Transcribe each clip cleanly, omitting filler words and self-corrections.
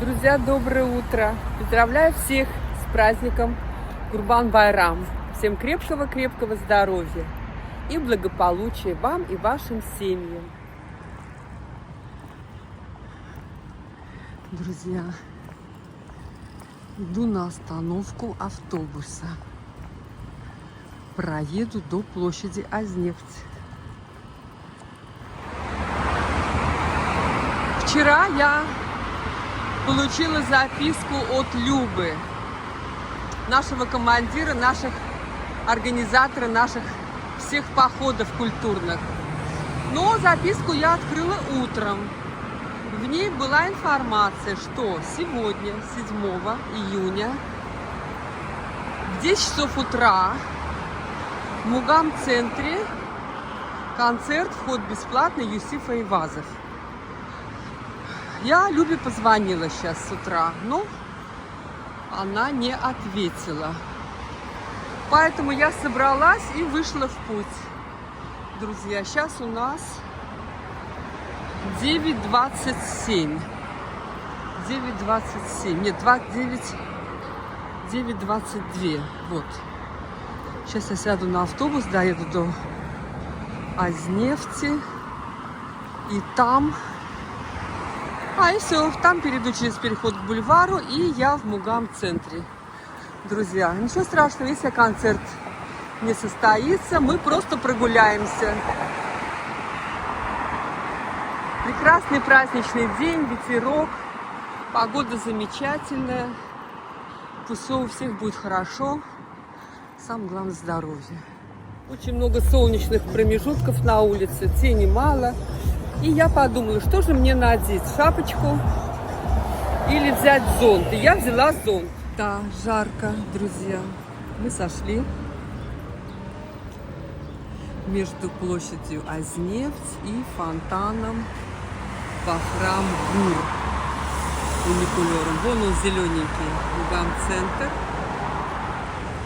Друзья, доброе утро! Поздравляю всех с праздником Курбан-Байрам. Всем крепкого-крепкого здоровья и благополучия вам и вашим семьям. Друзья, иду на остановку автобуса. Проеду до площади Азнефть. Вчера я получила записку от Любы, нашего командира, наших организатора, наших всех походов культурных. Но записку я открыла утром. В ней была информация, что сегодня, 7 июня, в 10 часов утра в Мугам-центре концерт, вход бесплатный, Юсиф Айвазов. Я Любе позвонила сейчас с утра, но она не ответила. Поэтому я собралась и вышла в путь. Друзья, сейчас у нас 9:27. 9:27. Нет, 9:22. Вот. Сейчас я сяду на автобус, доеду до Азнефти. И там... и все, там перейду через переход к бульвару, и я в Мугам-центре. Друзья, ничего страшного, если концерт не состоится, мы просто прогуляемся. Прекрасный праздничный день, ветерок, погода замечательная. Пусть все у всех будет хорошо, самое главное здоровье. Очень много солнечных промежутков на улице, тени мало. И я подумала, что же мне надеть, шапочку или взять зонт. И я взяла зонт. Да, жарко, друзья. Мы сошли между площадью Азнефть и фонтаном Бахрам-Гур фуникулером. Вон он зелененький, Мугам-центр.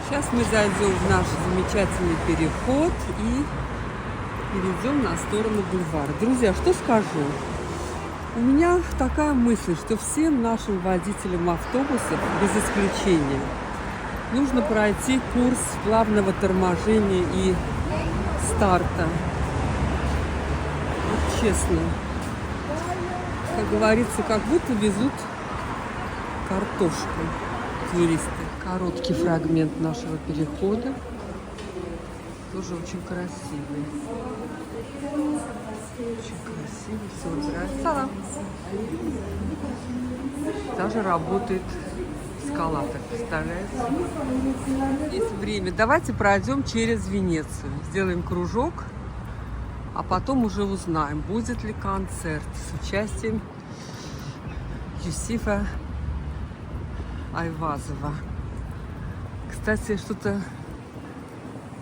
Сейчас мы зайдем в наш замечательный переход и перейдем на сторону бульвара. Друзья, что скажу? У меня такая мысль, что всем нашим водителям автобусов, без исключения, нужно пройти курс плавного торможения и старта. Вот честно. Как говорится, как будто везут картошку туристы. Короткий фрагмент нашего перехода. Тоже очень красивый. Очень красивый, все нравится. Даже работает эскалатор, представляете? Есть время. Давайте пройдем через Венецию. Сделаем кружок, а потом уже узнаем, будет ли концерт с участием Юсифа Айвазова. Кстати, что-то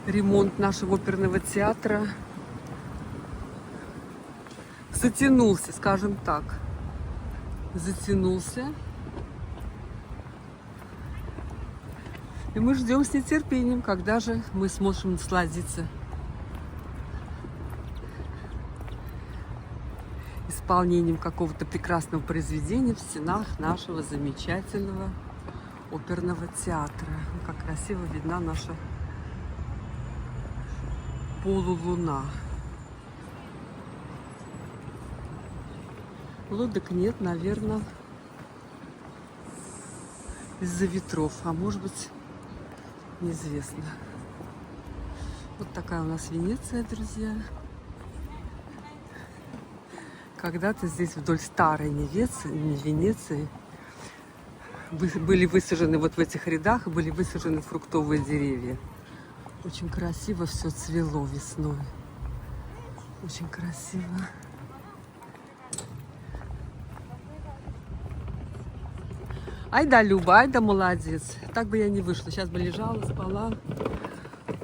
ремонт нашего оперного театра затянулся, скажем так. Затянулся. И мы ждем с нетерпением, когда же мы сможем насладиться исполнением какого-то прекрасного произведения в стенах нашего замечательного оперного театра. Как красиво видна наша полулуна. Лодок нет, наверное, из-за ветров, а может быть, неизвестно. Вот такая у нас Венеция, друзья. Когда-то здесь вдоль старой Венеции были высажены, вот в этих рядах были высажены фруктовые деревья. Очень красиво все цвело весной. Очень красиво. Ай да, Люба, ай да, молодец. Так бы я не вышла. Сейчас бы лежала, спала.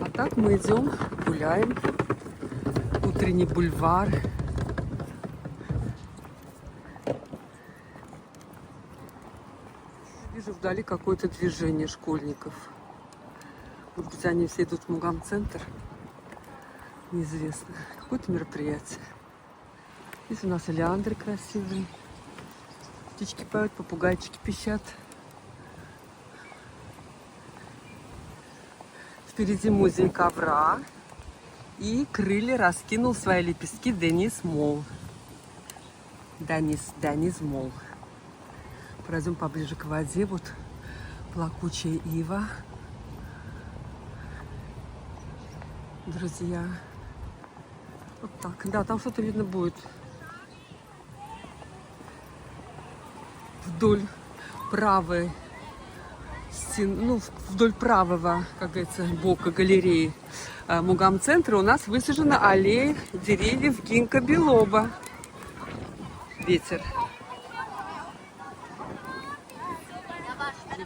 А так мы идем, гуляем. Утренний бульвар. Вижу вдали какое-то движение школьников. Может быть, они все идут в Мугам-центр. Неизвестно. Какое-то мероприятие. Здесь у нас олеандры красивые. Птички поют, попугайчики пищат. Впереди музей ковра. И крылья раскинул свои лепестки Денис Мол. Денис Мол. Пройдем поближе к воде. Вот плакучая ива. Друзья. Вот так. Да, там что-то видно будет. Вдоль правой стены, ну, вдоль правого, как говорится, бока галереи Мугам-центра у нас высажена аллея деревьев гинка белоба. Ветер.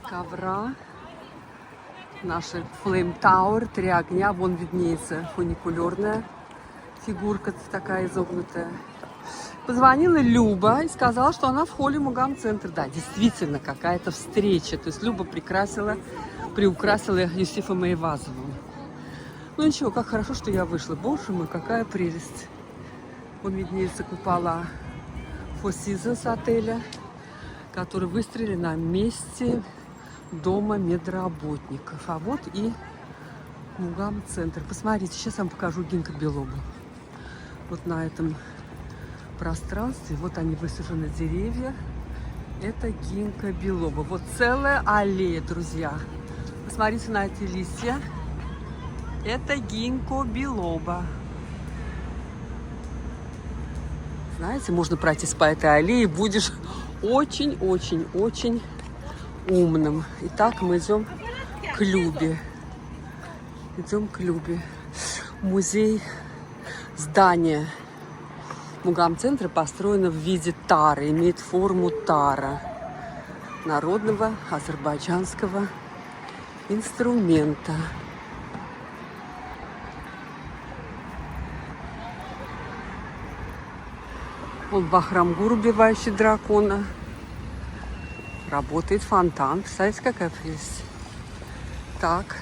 Ковра. Наши Flame Tower, 3 огня. Вон виднеется фуникулерная фигурка такая изогнутая. Позвонила Люба и сказала, что она в холле Мугам-центр. Да, действительно, какая-то встреча. То есть Люба приукрасила Юсифа Маевазову. Ну ничего, как хорошо, что я вышла. Боже мой, какая прелесть. Вон виднеются купола Four Seasons отеля, которые выстроили на месте дома медработников. А вот и Мугам-центр. Посмотрите, сейчас я вам покажу гинка белобу. Вот на этом пространстве, вот они высажены деревья. Это гинка белоба. Вот целая аллея, друзья. Посмотрите на эти листья. Это гинко белоба. Знаете, можно пройтись по этой аллее, будешь очень-очень-очень умным. Итак, мы идем к Любе. Идем к Любе. Музей, здание Мугам-центра построено в виде тары, имеет форму тара, народного азербайджанского инструмента. Вот Бахрамгур, убивающий дракона. Работает фонтан. Представляете, какая прелесть. Так.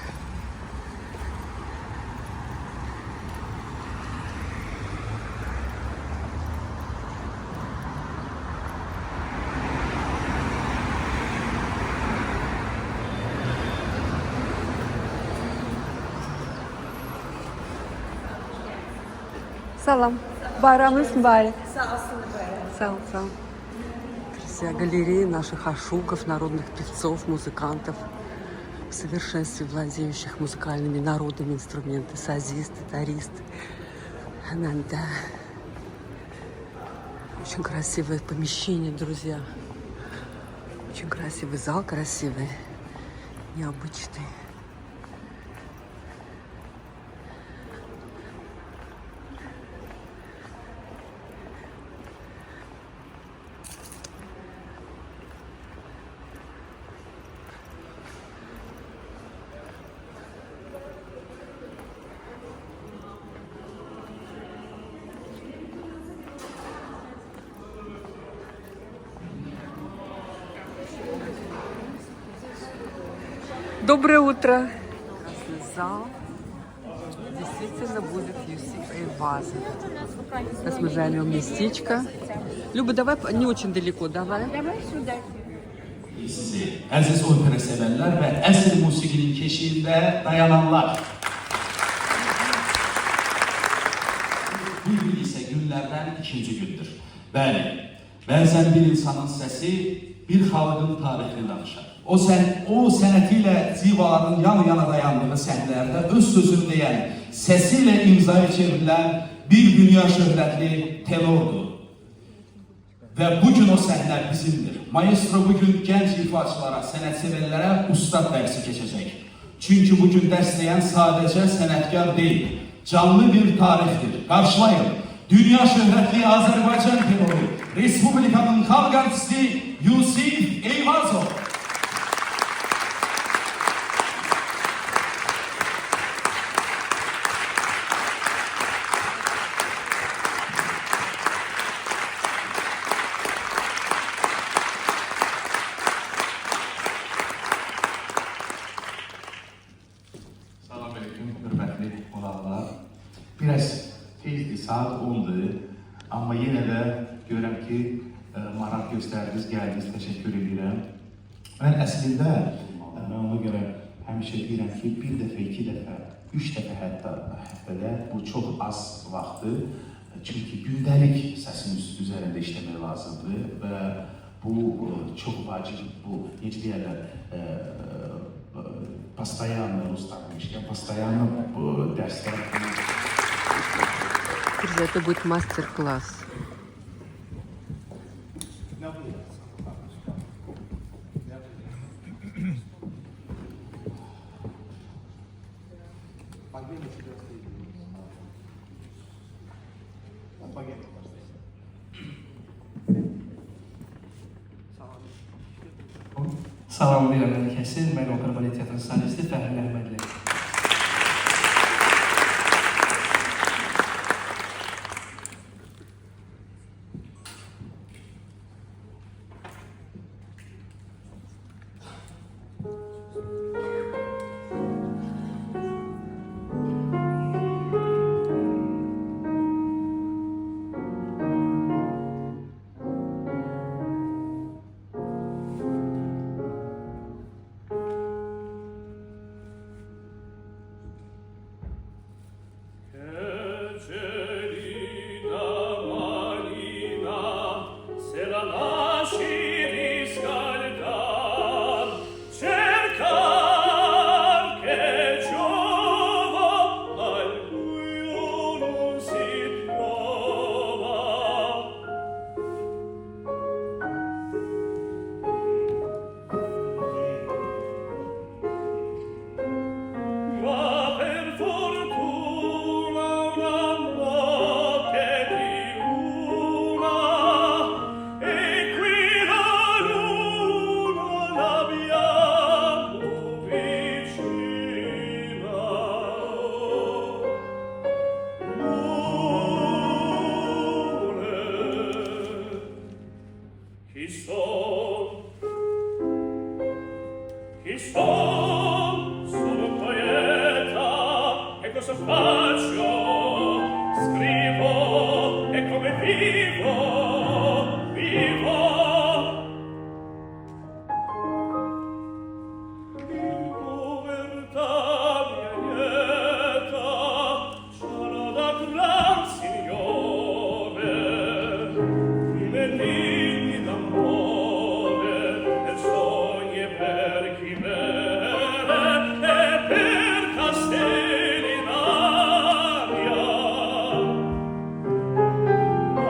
Салам. Bayramınız mübarek. Сау, сау. Друзья, галерея наших ашуков, народных певцов, музыкантов, в совершенстве владеющих музыкальными народными инструментами. Сазисты, таристы. Да. Очень красивое помещение, друзья. Очень красивый зал, красивый, необычный. Доброе утро. Красный зал. Действительно будет Юсиф Эйвазов. Сейчас мы займем местечко. Люба, давай не очень далеко, давай. Давай сюда. Sizi əziz opera sevərlər və əsr musiqinin keşiyində dayananlar. Bu gün isə günlərdən ikinci gündür. Bəli, bəzən bir insanın səsi bir xalqın tarixini danışır. O sənəti ilə zivaların yan-yana dayandığı səhnələrdə öz sözünü deyən, səsi ilə imzaya çevrilən bir dünya şöhrətli tenordur. Və bugün o səhnə bizimdir. Maestro bugün gənc ifaçılara, sənətsevərlərə ustad dərsi keçəcək. Çünki bugün dərsleyen sadəcə sənətkar deyil, canlı bir tarixdir. Qarşılayın, dünya şöhrətli Azərbaycan tenoru, Respublikanın xalq artisti Yusif Eyvazov. Biraz tezdi, saat 10'du. Ama yine de görürüm ki maraq göstərdiniz, gəldiniz, təşəkkür edirəm. Mən əslində, mən ona görə həmişə deyirəm ki, bir dəfə, iki dəfə, üç dəfə hətta həftədə bu çox az vaxtdır. Çünki gündəlik səsin üzərində işləmək lazımdır və bu çox vacib, bu necə deyərlər, постоянно, ruslar demişkən, постоянно dərslər. Это будет мастер-класс. Salamlayıram hər kəsi. Mən Opera Balet Teatrının solisti Fəhri Əhmədli. Sono un poeta e cosa faccio? Scrivo e come vivo, vivo. In povertà mia lieta sarò da gran signore, mi metti d'amore e sogni e per chi bere e per castelli in aria.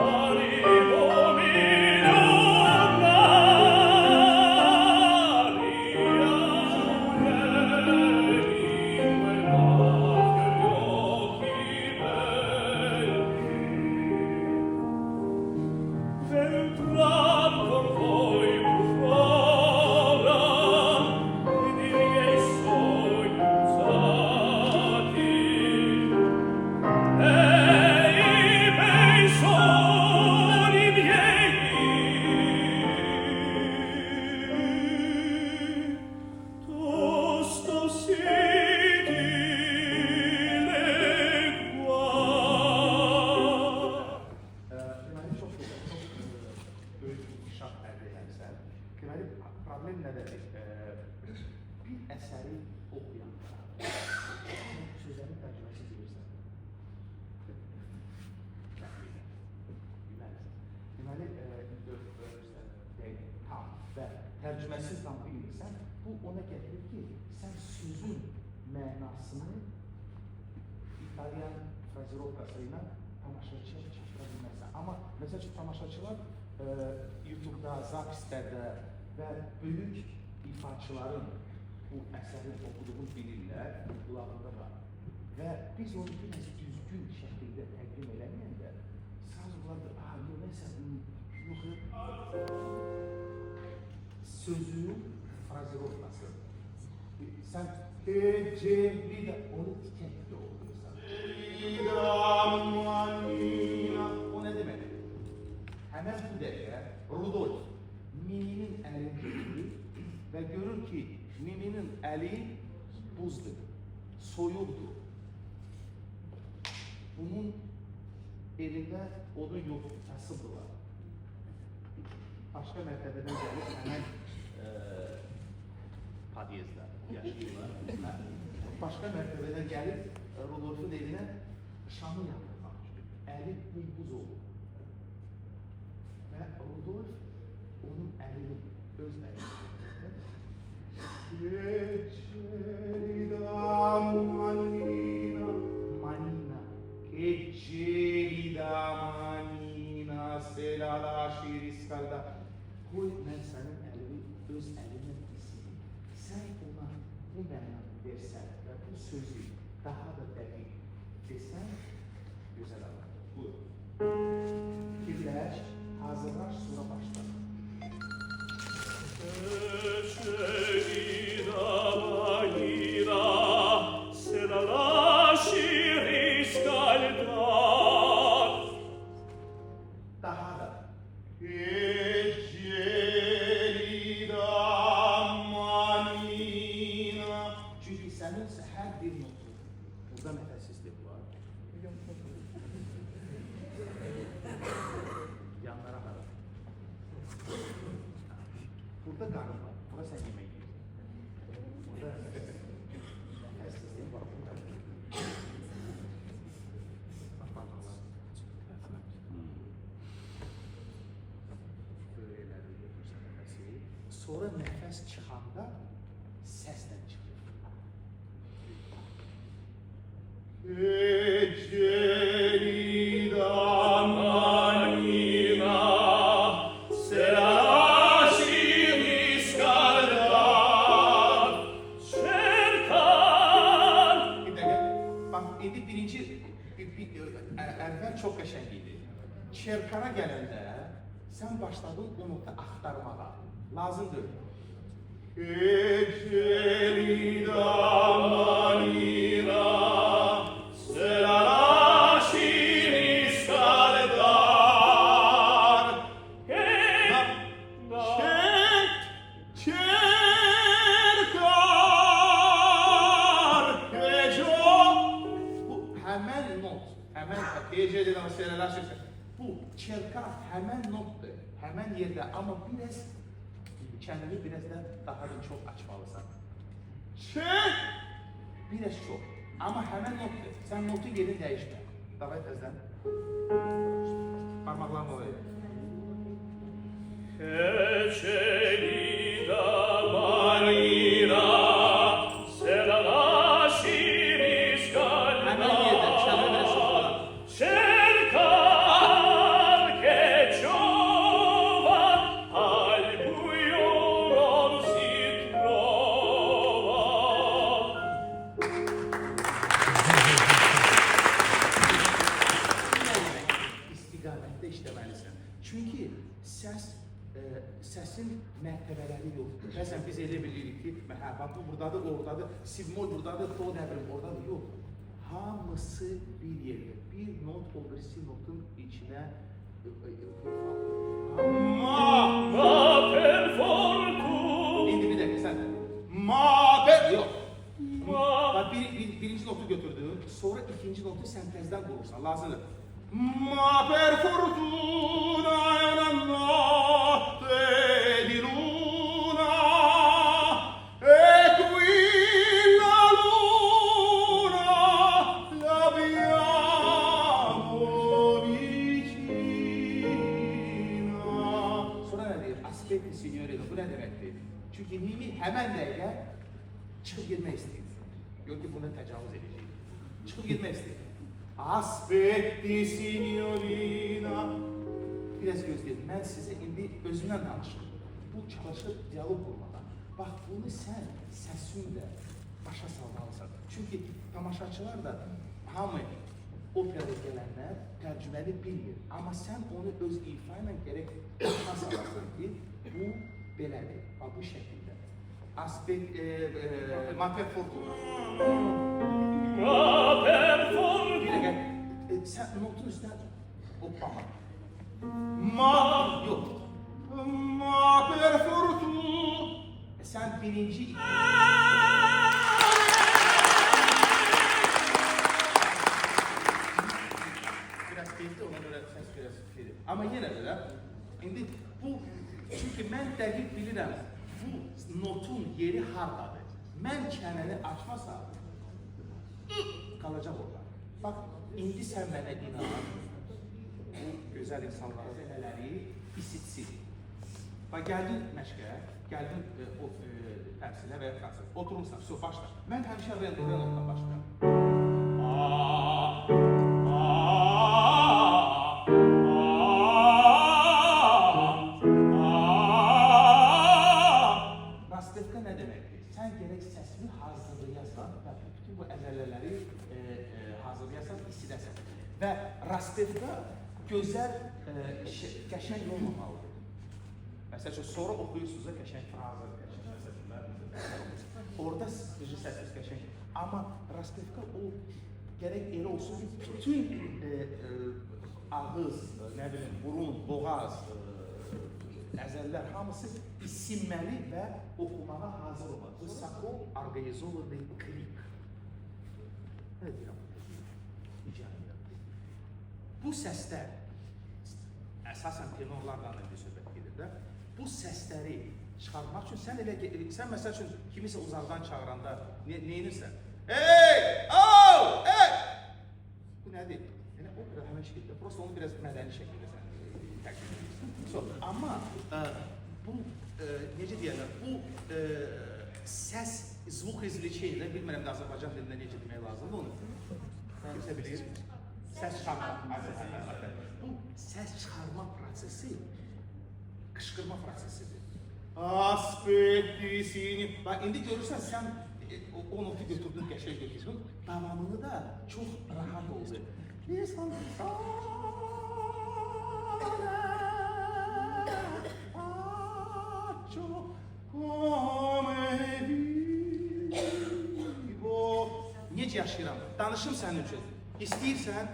Arrivo entrar con voi buffora ed i miei sogni usati e i miei sogni miei tosto sidi legua. Deməli, çox böyük inkişaf əldə eləmişsən. Deməli, problem nədədir? Bir əsəri oxuyanda sözlərin tərcüməsi bilirsən. Deməli, tam və tərcüməsiz tam bilirsən, bu ona gətirir ki, sən sözün mənasını İtalyan frazirovkası ilə tamaşaçıya çatdıra bilməzsən. Amma məsəl üçün tamaşaçılar YouTube-da, Zapislərdə və böyük ifaçıların bu əsərin oxuduğunu bilirlər, qulağında var. Və biz onu biraz düzgün şəkildə təqdim eləməyəndə, saz olardı, nəsə, yox, sözün frazirovkası. Sən C-li də onu təkdə oxuyursan. O nə demək? Həmən bu dəqiqə Rudolf Mimi'nin əlini görür və görür ki, Mimi'nin əli buzdur, soyuqdur. Bunun elində onu yoxdur, kasıbdırlar. başqa mərtəbədən gəlib həmən podyezddə yaşayırlar. Başqa mərtəbədən gəlib Rudolfun evinə şamı yandırmaq üçün. Əli buz olur. Və Rudolf onun əlini, öz əlini manina, keçerida manina, selala şiriskalda. Qoy mən sənin əlini, öz əlinlə istəyim. Sən ona bu mənanı versən və bu sözü daha da dəqiq desən, gözəl olur. Buyur. Fikirləş, hazırlaş, sonra başla. Geçerida manina, se la lasci riscaldar. Daha da. Geçerida manina. Çünkü senin her bir notu, burada nefessizlik var. Yanlara kadar. Burada karın var. Burada sen yemek yiyorsun. Burada nefessizlik var. Burada. Bak parmaklar. Böyleleri yapıyorsa nefesi. Sonra nefes çıkanda sesle çıkıyor. Geçerida manina, se la lasci riscaldar. Cercar. Bir dakika. Bak indi birinci evvel çok qəşəngiydi. Çerkara gələndə sen başladın o nokta aktarmağa. Lazımdır. Geçerida manina, se la lasci riscaldar. Cercar. Bu hemen not. Hemen Geçerida se la lasci. Bu çerkar hemen nottur. Hemen yerde ama biraz kendini biraz da daha da çok açmalısın. Biraz çok. Ama hemen nottur. Sen notu yerini değişme. Davay tezden. Parmaklarını oraya. Geçerida manina, se la lasci riscaldar. Hemen yerde. Kendini biraz çok. Cercar che giova al buio non si trova. İstiqamətdə işləməlisən. Çünki səsin mərtəbələri yoxdur. Məsələn, biz elə bilirik ki, bax bu buradadır, oradadır, simol buradadır, do nə bilim, oradadır, yox. Hamısı bir yerdə. Bir not o birisi notun içinə Ma per fortuna. İndi bir dakika sen. Ma per yok. Ma Bak birinci notu götürdün, sonra ikinci notu sentezden bulursan, lazımdır. Ma per fortuna è una notte di luna e qui la luna l'abbiamo vicina. Sonra ne diyor? Aspetti signorino, bu ne demektir? Çünkü Mimi hemen dəqiqə çıxıb girmək istəyir. Gör ki, buna təcavüz edəcək. Çıxıb girmək istəyir. Aspetti signorina. Biraz gözləyin, mən sizə indi özümdən danışım. Bu çalışıb diyalog qurmadan. Bax, bunu sən səsinlə başa salmalısan. Çünki tamaşaçılar da hamı operaya gələnlər tərcüməni bilmir. Amma sən onu öz ifa ilə gərək başa salasan ki, bu belədir, bax bu şəkildə. Aspekt, ma per fortuna. ma per Bir fortuna. dakika, sen notun üstüne hoplama. Ma, yok. Ma per fortuna. Sen birinci... Biraz keyifli, ona göre ses biraz şeydi. Ama yine de, şimdi bu yeri hardadır. Mən kənəni açmasam, qalacaq orada. Bax, indi sən mənə inan, bu gözəl insanlara belələri isitsin. Bax, gəldin məşqə, gəldin təmsilə və ya fransız. Oturmuşsan, başla. Mən həmişə Renault'dan başlayıram. Rastevka nə deməkdir? Sən gərək səsini hazırlayasan və bütün bu əməlləri hazırlayasan, istidəsən. Və Rastevka gözəl, qəşəng olmamalıdır. Məsəl üçün, sonra oxuyursunuz da qəşəng fraza, qəşəng məsələlər. Orada səsiz qəşəng. Amma Rastevka o gərək elə olsun ki, bütün ağız, nə bilim, burun, boğaz, əzəllər hamısı isinməli və oxumağa hazır olmalı. Vysoko organizovanный крик. Nə deyirəm? Bu səslər, əsasən tenorlardan da bir söhbət gedir də, bu səsləri çıxarmaq üçün sən məsəl üçün kimisə uzaqdan çağıranda neyinirsən? Ey! Au! Ey! Bu nədir? Yəni o biraz həmən şəkildə, prosto onu biraz mədəni şəkildə sən təqdim edirsən. Amma bu, necə deyərlər, bu səs, zvuk izləyəcəklə, bilmirəm də Azərbaycan dilində necə demək lazımdır onu. Kimsə bilir? Səs çıxarma. Bu səs çıxarma prosesi qışqırma prosesidir. Aspettisini. Bax, indi görürsən, sən o notu götürdün, qəşəng götürdün. Davamını da çox rahat oldu. Necə yaşayıram? Danışım sənin üçün. İstəyirsən,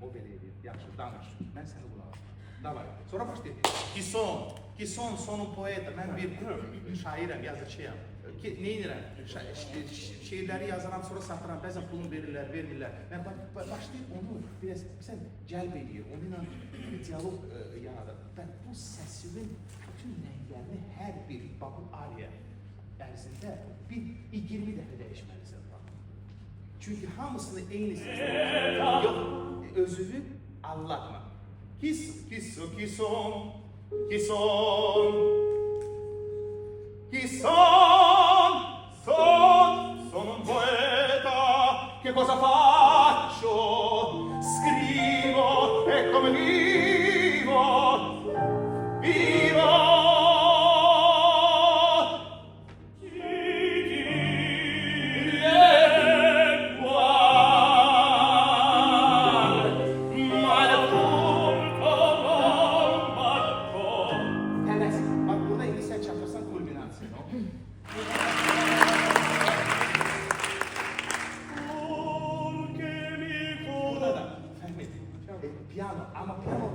o belə edir, yaxşı, danış, mən səni buna alırım. Davay, sonra başlayır. Kison, sonun poeta, mən bir şairəm, yazıçıyam. Neyinirəm? Şeirləri yazıram, sonra satıram, bəzən pulunu verirlər, vermirlər. Mən başlayıb onu biraz, sən cəlb edir, onunla bir diyalog yaradır. Və bu səsimin bütün rənglərini hər bir bu ariya ərzində bir 20 dəfə dəyişməlisən. Çünki hamısını eyni səslə, yox, özünü anlatma. Sono un poeta, che cosa faccio? Scrivo e come vivo, vivo. Piano, ama piano.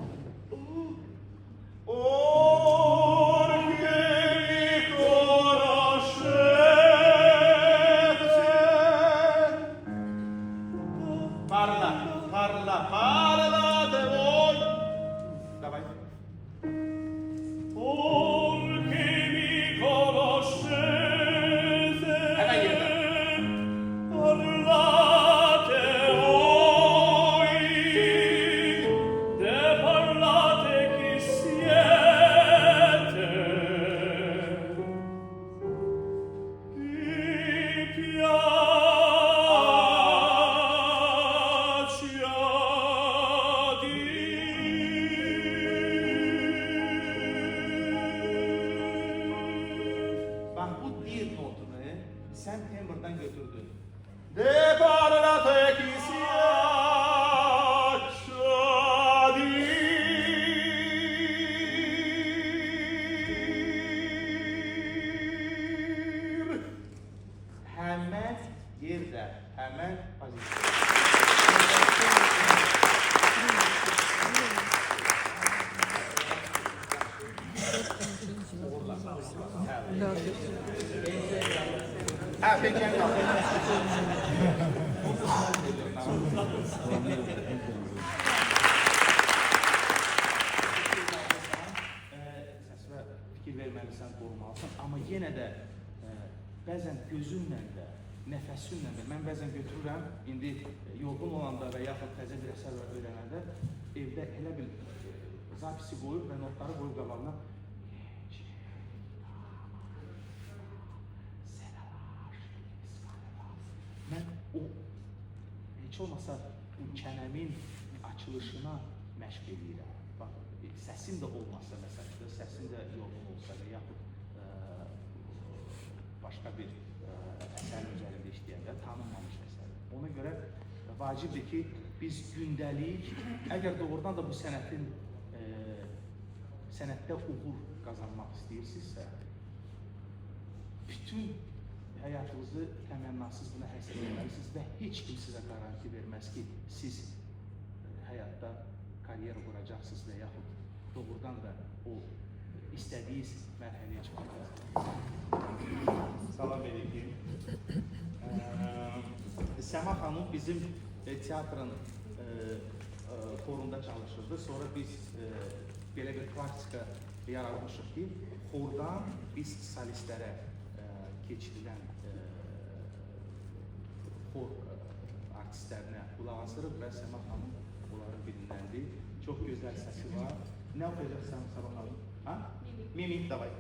Parla de voi. Davai. Perché mi conoscete. Hemen yerine. Parlate voi, ne parlate chi siete. Chi piace a dir. Bak bu dir notunu sen temper'dan götürdün. De parlate chi dir. Hemen yerde, hemen Ha, peki yani qorumalısan, qorumalısan. Amma yenə də bəzən gözünlə də, nəfəsinlə də, mən bəzən götürürəm, indi yorğun olanda və yaxud təzə bir əsər öyrənəndə evdə elə bir zapisi qoyub və notları qoyub qabağına mən o heç olmasa bu kənəmin açılışına məşq edirəm. Bax, səsin də olmasa məsələn, səsin də yorğun olsa və yaxud başqa bir əsər üzərində işləyəndə tanınmamış əsər. Ona görə vacibdir ki, biz gündəlik, əgər doğrudan da bu sənətdə uğur qazanmaq istəyirsinizsə, bütün həyatınızı təmənnasız buna həsr etməlisiniz və heç kim sizə garanti verməz ki, siz həyatda karyera quracaqsınız və yaxud doğrudan da o istədiyiniz mərhələyə çıxacaqsınız. Salam aleyküm. Səma xanım bizim teatrın xorunda çalışırdı. Sonra biz belə bir praktika yaratmışıq ki, xordan biz solistlərə keçirilən xor artistlərinə qulaq asırıq və Səma xanım onların birindəndir. Çox gözəl səsi var. Nə oxuyacaqsan Səma xanım? Ha? Mimik, davay.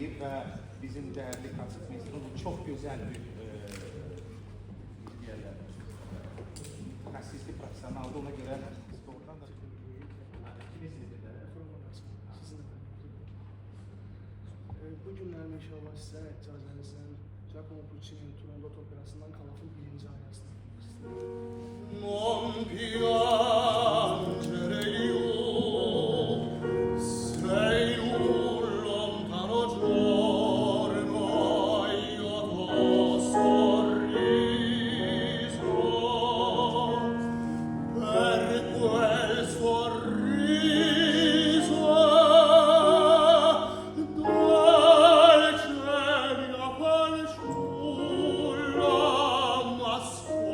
işləyib və bizim dəyərli konsertmeystrimiz çox gözəl bir təssisli profesionaldır. Ona görə doğrudan da bu günlərin inşallah sizə icazənizlə Giacomo Puccini'nin Turandot operasından Kalaf'ın 1. aryasını Non piangere io, sei un lontano giorno, io t'ho sorriso, per quel sorriso dolce mia fanciulla m'ascolta.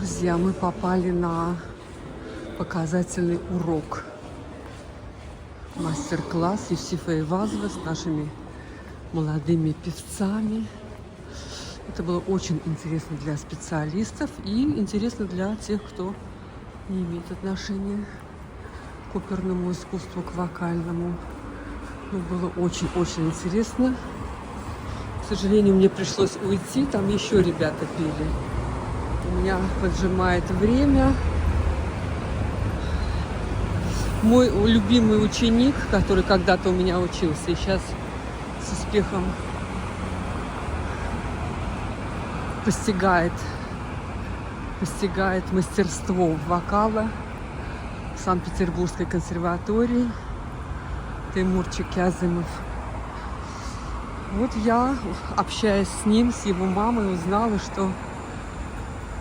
Друзья, мы попали на показательный урок. Мастер-класс Юсифа Эйвазова с нашими молодыми певцами. Это было очень интересно для специалистов и интересно для тех, кто не имеет отношения к оперному искусству, к вокальному. Но было очень-очень интересно. К сожалению, мне пришлось уйти, там еще ребята пели. У меня поджимает время. Мой любимый ученик, который когда-то у меня учился, и сейчас с успехом постигает мастерство вокала в Санкт-Петербургской консерватории, Тимурчик Кязымов. Вот я, общаясь с ним, с его мамой, узнала, что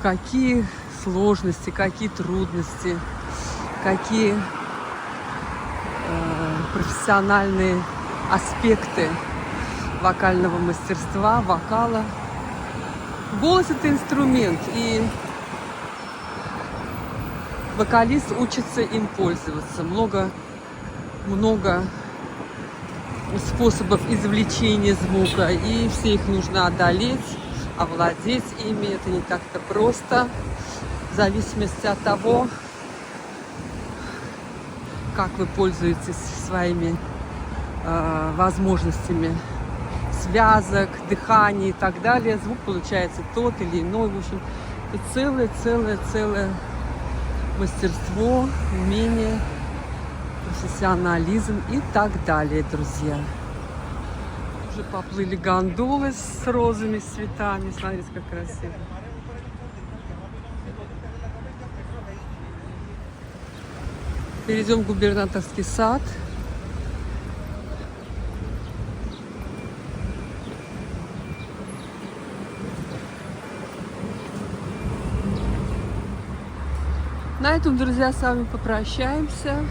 какие сложности, какие трудности, какие профессиональные аспекты вокального мастерства, вокала. Голос — это инструмент, и вокалист учится им пользоваться. Много способов извлечения звука, и все их нужно одолеть, овладеть ими. Это не так-то просто, в зависимости от того, как вы пользуетесь своими возможностями связок, дыхания и так далее. Звук получается тот или иной. В общем, это целое мастерство, умение, профессионализм и так далее, друзья. Уже поплыли гондолы с розами, с цветами. Смотрите, как красиво. Перейдем в Губернаторский сад. На этом, друзья, с вами попрощаемся.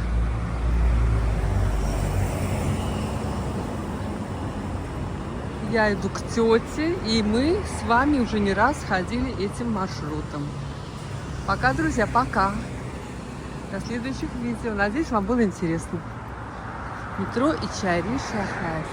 Я иду к тете, и мы с вами уже не раз ходили этим маршрутом. Пока, друзья, пока. До следующих видео. Надеюсь, вам было интересно. Метро Ичари Шахар.